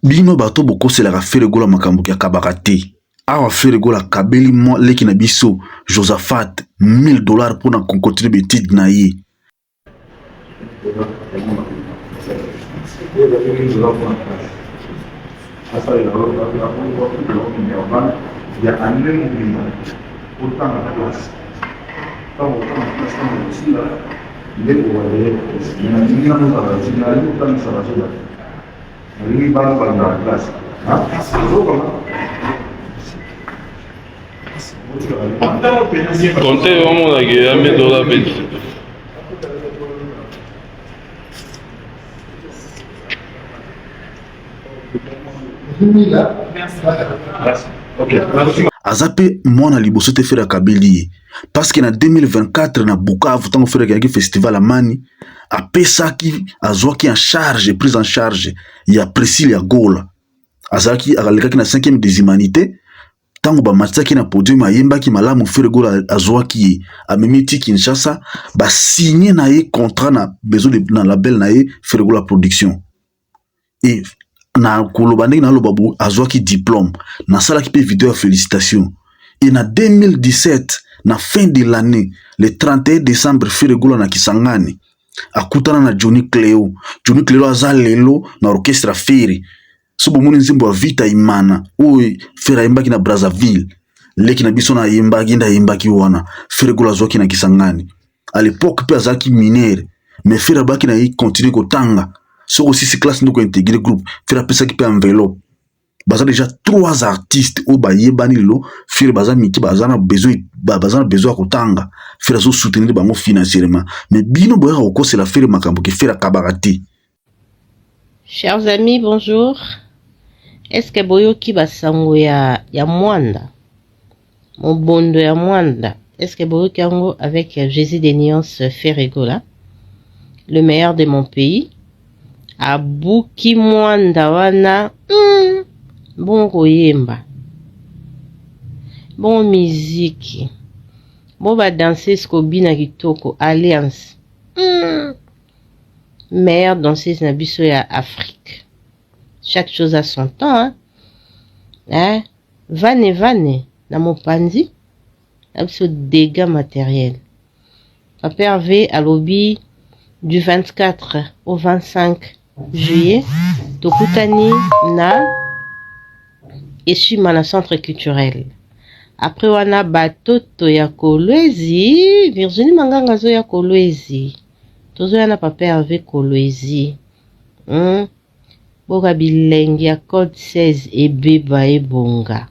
bino bato bokoselaka Ferregola makambo ya kabaka te. Awa Ferregola kabeli mo leki na biso Josaphat $1000 pour na continuer betide na ye. Contez vraiment la guerre, $1000 Azape mwana liboso te fera kabeli parce que na 2024 na Bukavu tango fera ki festival amani apesaki azwaki en charge prise en charge ya Priscilla Gola azaki akalekaki na 5e des humanités tango bamatisaki na podium ayembaki malamu Ferregola azwaki amemi ti Kinshasa basigné na ye contrat na besoin de na label na ye Ferregola production et na koloba ndenge na loba bo azwaki diplôme na salaki pe vidéo ya félicitation et na 2017 na fin de l'année le 31 décembre Ferregola na Kisangani akutana na Johnny Cleo aza lelo na orchestre Fere so bomoni nzembo ya Vita Imana oyo Fere ayembaki na Brazzaville leki na biso na ayembaki nda ayembaki wana Ferregola azwaki na Kisangani à l'époque pe azalaki minere mais Fere abaki na ye continue kotanga soko sisi classe ndoko intégré groupe Fere apesaki pe enveloppe baza déjà 3 artistes au bayebani lelo Fere baza miki baza na besoin ya kotanga Fere azo soutenir bango financièrement mais bino boyaka kokosela Fere makambo ke Fere akabaka te. Chers amis, bonjour. Est-ce que boyoki basango ya Mwanda mobondo ya Mwanda, est-ce que boyoki yango avec Jésus des Nuances Ferregola, le meilleur de mon pays abuki Mwanda wana bon koyemba bon musique bon ba danseuse kobina kitoko alliance meilleure danseuse na biso ya Afrique. Chaque chose a son temps hein? Vane na mopanzi na biso dégâts matériels. Papa Hervé à lobby du 24 au 25 juillet tokutani na esuma na centre culturel. Après wana batoto ya Kolwezi Virginie Manganga zo ya Kolwezi tozo ya na Papa Hervé Kolwezi boka bilengi ya code 16 ebeba ebonga.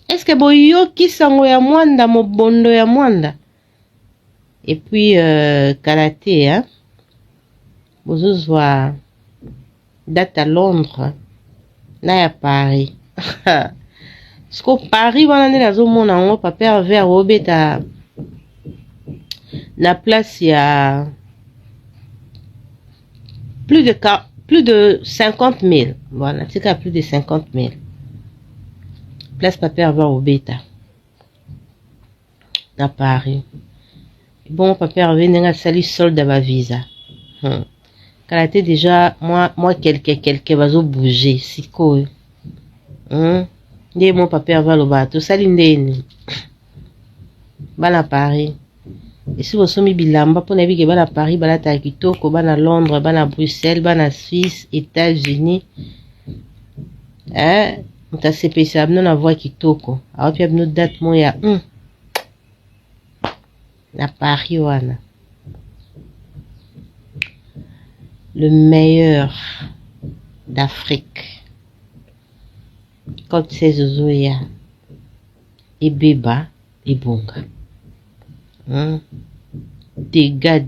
Est-ce que boyoki sango ya Mwanda mobondo ya Mwanda? Et puis karaté hein, bozozwa date à Londres na ya Paris. Sko Paris wana nde nazomona yango Papa Hervé arobeta na place ya plus de 50 000. Voilà, c'est qu'à plus de 50 000. Place Papa Hervé arobeta na Paris. Bon, Papa Hervé n'a sali solde à ma visa. Karaté déjà, moi quelqu'un va zo bouger, si quoi. Ndé mon Papa Hervé lobato sali ndeni. Bana Paris. Et si vous sommes bilamba pour naviguer bana Paris, bana Takitoko, bana Londres, bana Bruxelles, bana Suisse, États-Unis. On t'a CPC abnon na voix Kitoko. Alors puis abnon date mon ya na Paris wana. Le meilleur d'Afrique. Quand c'est Zoya et Beba et Bonga. Dégâts.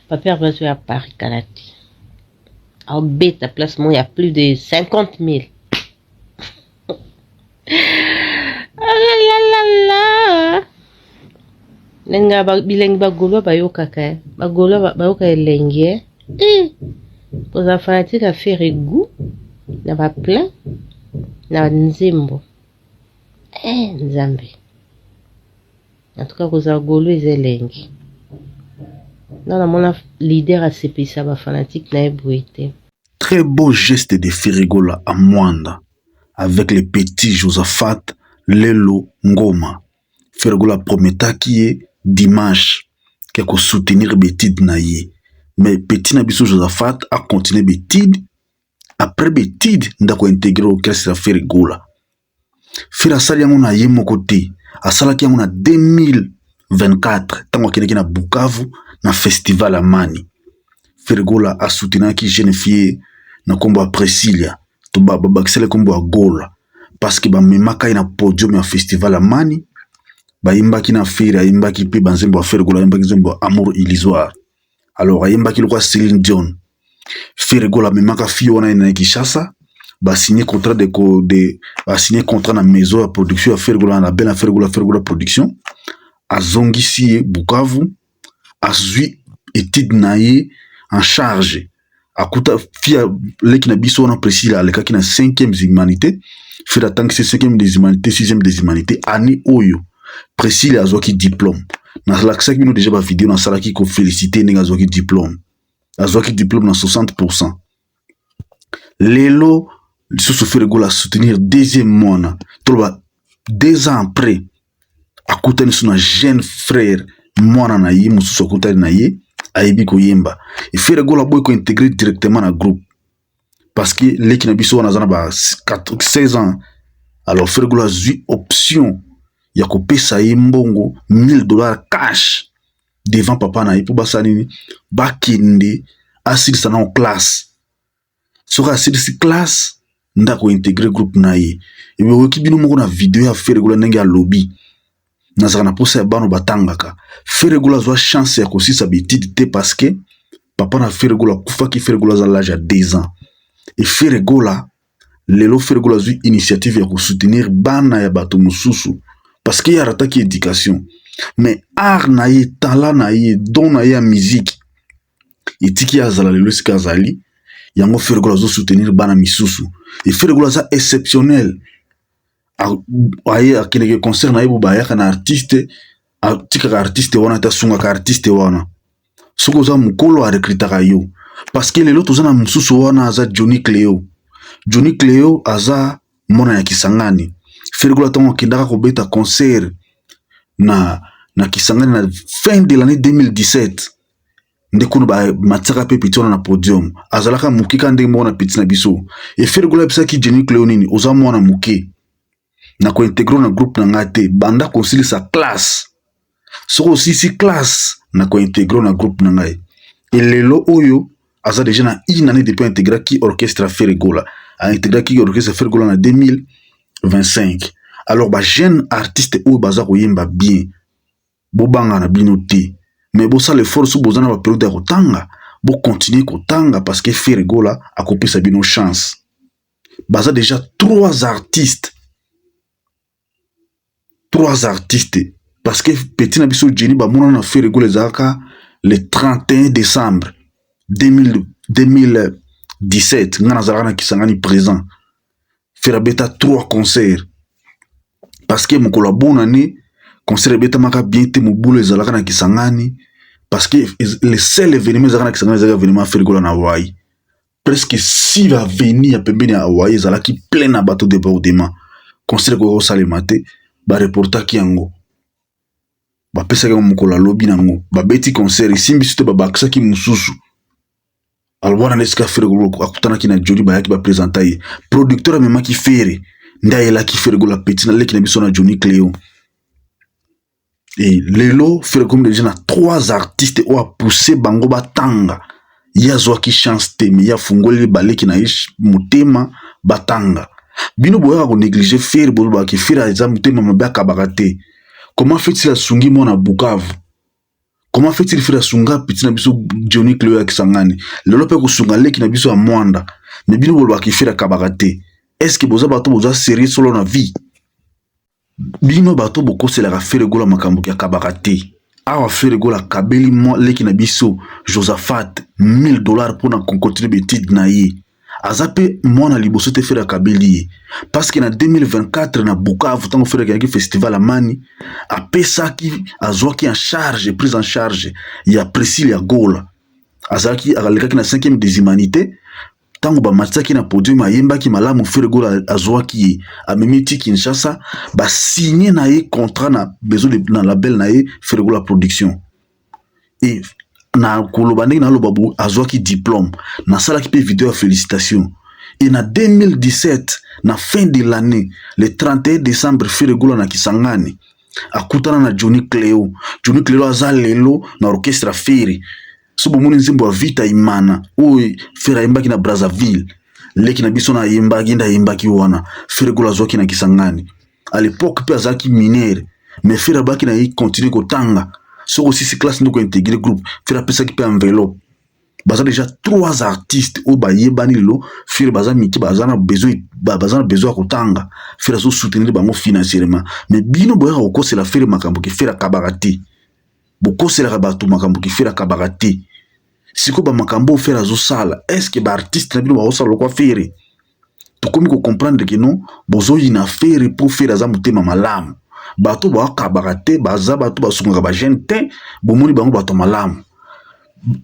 Papa va à Paris Karaté. En bête à placement, il y a plus de 50 000. Nenga bileng bagolo bayoka ka bagolo bayoka elenge poza fanatique a faire goût na ba plein na nzembo nzambe en tout cas koza golo ezelenge Non, mon leader a CPC, ba fanatique na ebouité. Très beau geste de Ferregola à Mwanda avec le petit Josaphat Lelo Ngoma. Ferregola prometa qui est dimanche qui a soutenir Betid naïe. Mais petit Nabiso Josaphat a continué Betid. Après Betid, n'a pas intégré au caisse de Ferregola. Fera sali yango na ye moko te. Asalaki yango na 2024 tango akendeki na Bukavu na festival Amani. Ferregola a soutenaki jeune fille na kombo a Priscilla to babakisele kombo a Gola parce que bamemaka ye na podium ya festival Amani bayimbaki na fere ayimbaki mpe banzembo ya Ferregola ayimbaki nzembo Amour illusoire. Alors ayimbaki lokwa Céline Dion. Ferregola amemaka fille wana na Kinshasa ba signé contrat ba signé contrat na maison ya production ya Ferregola na belle Ferregola production azongisi Bukavu azui étude na ye en charge. Akuta fia leki na biso wana Priscilla alekaki na 5e des humanités. Fait d'attendre que 5e des humanités, 6e des humanités. Année oyo. Priscilla azwaki diplôme. Na laksaki bino déjà ba vidéo na salaki ko féliciter ndenge azwaki diplôme. Azwaki diplôme na 60%. Lelo lisusu Ferregola soutenir deuxième mois. Toloba 2 ans après. Akutani suna jeune frère mwana na ye mususu akutani na ye. Aibi koyemba et Ferregola boy ko intégrer directement na groupe parce que l'équipe na biso wana zana ba 16 ans. Alors Ferregola zui option ya ko pesa ye mbongo $1000 cash devant papa na ye pour basanini bakinde asilisa na en classe sera asilisi classe nda ko intégrer groupe na ye et be oki bino moko na vidéo ya Ferregola ndenge ya lobby nazaka na posa ya bano batangaka. Ferregola zwa chance ya kosisa Betid te parce que papa na Ferregola kufaki Ferregola za l'âge à 2 ans. Et Ferregola lelo Ferregola zwi initiative ya soutenir bana ya bato mususu parce que ya rataki éducation. Mais art na ye, talent na ye, don na ye ya musique etiki azala lelo sika azali yango Ferregola zo soutenir bana misusu. Et Ferregola za exceptionnel. Aye akeneke concert na ye bubayaka na artiste atikaka artiste wana ta sungaka artiste wana soko za mukolo a recrutaka yo parce que lelo toza na mususu wana aza Johnny Cleo aza mona ya Kisangani. Ferregola tango akendaka kobeta concert na Kisangani na fin de l'année 2017 ndekuno ba matsaka pe pitona na podium azalaka mukika ndenge mona piti na biso et Ferregola bisaki Johnny Cleo nini oza mwana muke na ko intégrer na groupe na ngate banda konsili sa classe soko aussi si classe na ko intégrer na groupe na ngai et lelo oyo aza déjà na une année depuis intégrer ki orchestre Ferregola a intégrer ki orchestre Ferregola na 2025. Alors ba jeune artiste oyo baza ko yemba bien bobanga na bino te mais bo ça le force bozana ba période ya kotanga bo continuer kotanga parce que Ferregola a coupé sa bino chance baza déjà 3 artistes parce que petit nabiso Jenny ba mona na Ferregola zaka le 31 décembre 2017 ngana zalaka na Kisangani présent Ferabeta 3 concerts parce que mokolo bonne année concert beta maka bien te mobulu zalaka na Kisangani parce que le seul événement zalaka na Kisangani zalaka événement Ferregola na Hawaii presque 6 va venir à pembeni à Hawaii zalaki plein na bateau de débordement concert ko salemate ba reporter ki yango ba pesa ka mukolo lobby nango ba beti concert isimbi sute ba baksa ki mususu alwana neska Ferregola akutana ki na Johnny ba yaki ba présenter producteur même ki fere ndaela ki Ferregola petit na leki na biso na Johnny Cleo et lelo Ferregola déjà na 3 artistes ou a poussé bango batanga ya zwa ki chance te mais ya fungoli baleki na ish mutema batanga bino boya ko négliger faire bolba ki fira exam tema mabaka bakate. Comment fait-il à sungi mona Bukavu? Comment fait-il faire sunga petit na biso Johnny Cleo ya Kisangani lelo pe ko sunga leki na biso ya Mwanda mais bino bolba ki fira kabakate? Est-ce que boza bato boza sérieux solo na vie bino bato boko c'est la Ferregola makambo ya kabakate awa Ferregola kabeli mo leki na biso Josaphat $1000 pour na continuer betide na ye azape mwana liboso te Fera Kabeli parce que na 2024 na Bukavu tango Fera ki festival Amani apesaki azwaki en charge prise en charge ya Priscilla Gola azaki akalekaki na 5e des humanités tango bamatisaki na podium ayembaki malamu Fera Gola azwaki amemiti Kinshasa ba signé na ye contrat na besoin de na label na ye Fera Gola production et na koloba ndenge na lobabu azwaki diplôme na salaki pe vidéo ya félicitation et na 2017 na fin de l'année le 31 décembre Fera Gola na Kisangani akutana na Johnny Cleo aza lelo na orchestre Fere so bomoni nzembo ya Vita Imana oyo Fera yembaki na Brazzaville leki na biso na yembaki wana Fera Gola azwaki na Kisangani à l'époque pe azalaki minere mais Fera baki na yi continue kotanga sur aussi ces classes nous intégré groupe Fera pesa qui peut enveloppe baza déjà 3 artistes au baye banilo Fera baza miki baza na besoin kotanga Fera so soutenir bango financièrement mais bino boya ko c'est la Fera makambo ki Fera kabarati boko c'est la bato makambo ki Fera kabarati siko ba makambo Fera zo sala est-ce que ba artiste na bino ba osala ko Fera to komi ko comprendre que non bozo ina Fera pour Fera za mutema malamu bato ba kabarate baza bato basunga ba gente bomoni bango bato malamu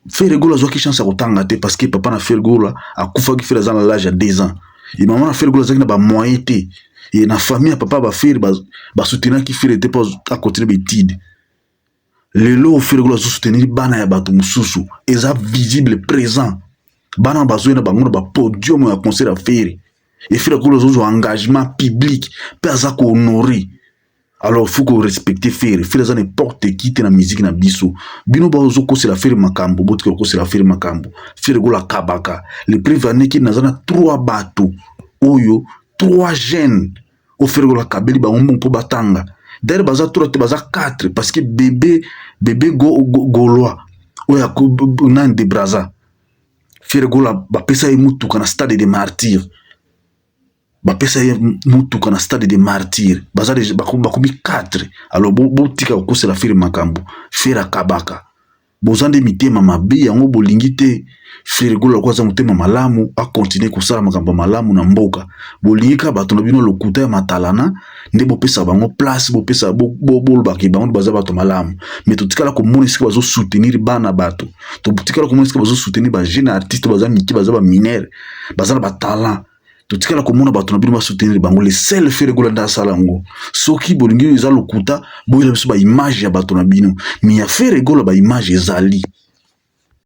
Fera Gola azwaki chance ya kotanga te parce que papa na Fera Gola akufaki Fera za na l'âge ya 2 ans et maman na Fera Gola azaki na ba moyen te et na famille ya papa ba Fera ba soutenir ki Fera te pour à continuer l'étude lelo Fera Gola zo soutenir bana ya bato mususu eza visible présent bana bazo na bango na ba podium ya concert à Fera et Fera Gola zo engagement public pe azako honorer. Alors, il faut qu'on respecte Fera. Fera za n'importe qui te na musique na biso. Bino ba ozo ko c'est la Fera makambo, bote ko c'est la Fera makambo. Fera Gola kabaka. Le prévané qui nazana 3 bateaux. Oyo 3 jeunes. O Fera Gola kabeli ba ngombo po batanga. D'ailleurs baza 3 te baza 4 parce que bébé Goloa. Oya ko nan de Braza. Fera Gola ba pesa mutu kana stade de martyrs. Bapesa ye mutuka na stade de martyr bazali bakomi 4 alors botika ko c'est la Fera makambo Fera kabaka bozande mitema mabe yango bolingi te Fera Gola kwa za mutema malamu a continuer ko sala makambo malamu na mboka bolingi ka bato na bino lokuta ya matalana nde bopesa bango place bopesa bolbaki bango baza bato malamu mais totikala ko monisi bazo soutenir bana bato to botikala ko monisi bazo soutenir ba jeune artiste baza miki baza ba minere baza ba talent totikala komona bato na bino ba soutenir bango le seul Fera Gola nda salango soki bolingi eza lokuta boyela biso ba image ya bato na bino mi ya Fera Gola ba image ezali